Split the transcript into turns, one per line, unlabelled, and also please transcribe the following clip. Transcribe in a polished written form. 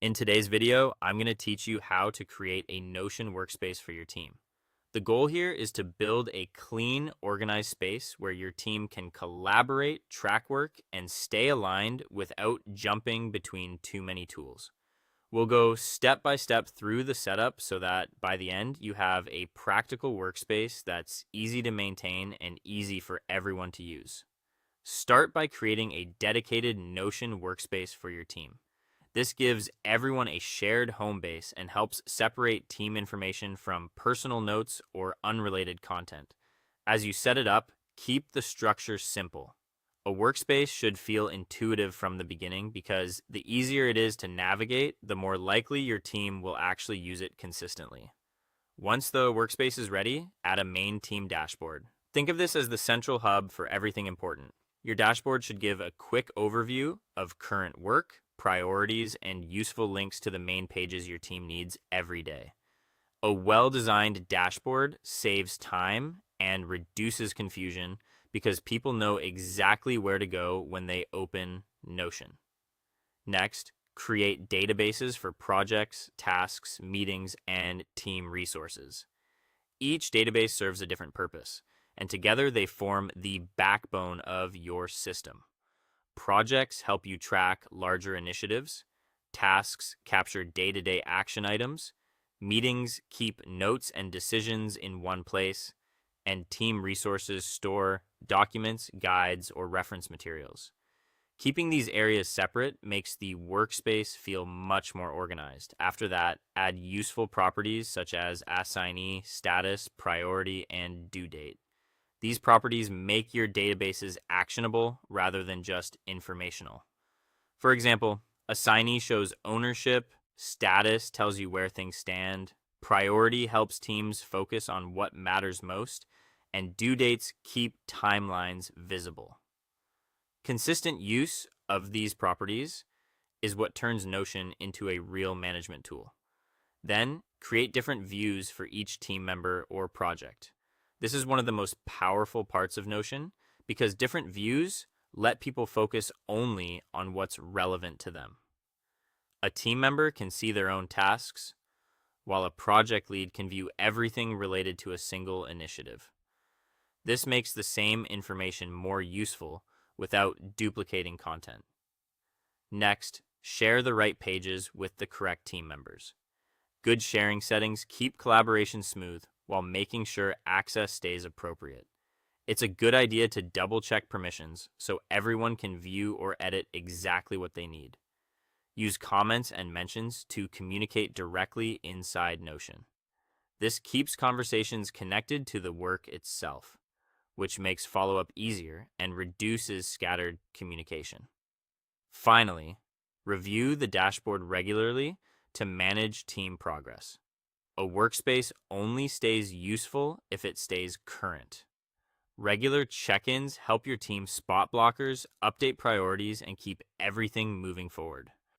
In today's video, I'm going to teach you how to create a Notion workspace for your team. The goal here is to build a clean, organized space where your team can collaborate, track work, and stay aligned without jumping between too many tools. We'll go step by step through the setup so that by the end, you have a practical workspace that's easy to maintain and easy for everyone to use. Start by creating a dedicated Notion workspace for your team. This gives everyone a shared home base and helps separate team information from personal notes or unrelated content. As you set it up, keep the structure simple. A workspace should feel intuitive from the beginning because the easier it is to navigate, the more likely your team will actually use it consistently. Once the workspace is ready, add a main team dashboard. Think of this as the central hub for everything important. Your dashboard should give a quick overview of current work, priorities, and useful links to the main pages your team needs every day. A well-designed dashboard saves time and reduces confusion because people know exactly where to go when they open Notion. Next, create databases for projects, tasks, meetings, and team resources. Each database serves a different purpose, and together they form the backbone of your system. Projects help you track larger initiatives. Tasks capture day-to-day action items. Meetings keep notes and decisions in one place. And team resources store documents, guides, or reference materials. Keeping these areas separate makes the workspace feel much more organized. After that, add useful properties such as assignee, status, priority, and due date. These properties make your databases actionable rather than just informational. For example, assignee shows ownership, status tells you where things stand, priority helps teams focus on what matters most, and due dates keep timelines visible. Consistent use of these properties is what turns Notion into a real management tool. Then, create different views for each team member or project. This is one of the most powerful parts of Notion because different views let people focus only on what's relevant to them. A team member can see their own tasks, while a project lead can view everything related to a single initiative. This makes the same information more useful without duplicating content. Next, share the right pages with the correct team members. Good sharing settings keep collaboration smooth while making sure access stays appropriate. It's a good idea to double-check permissions so everyone can view or edit exactly what they need. Use comments and mentions to communicate directly inside Notion. This keeps conversations connected to the work itself, which makes follow-up easier and reduces scattered communication. Finally, review the dashboard regularly to manage team progress. A workspace only stays useful if it stays current. Regular check-ins help your team spot blockers, update priorities, and keep everything moving forward.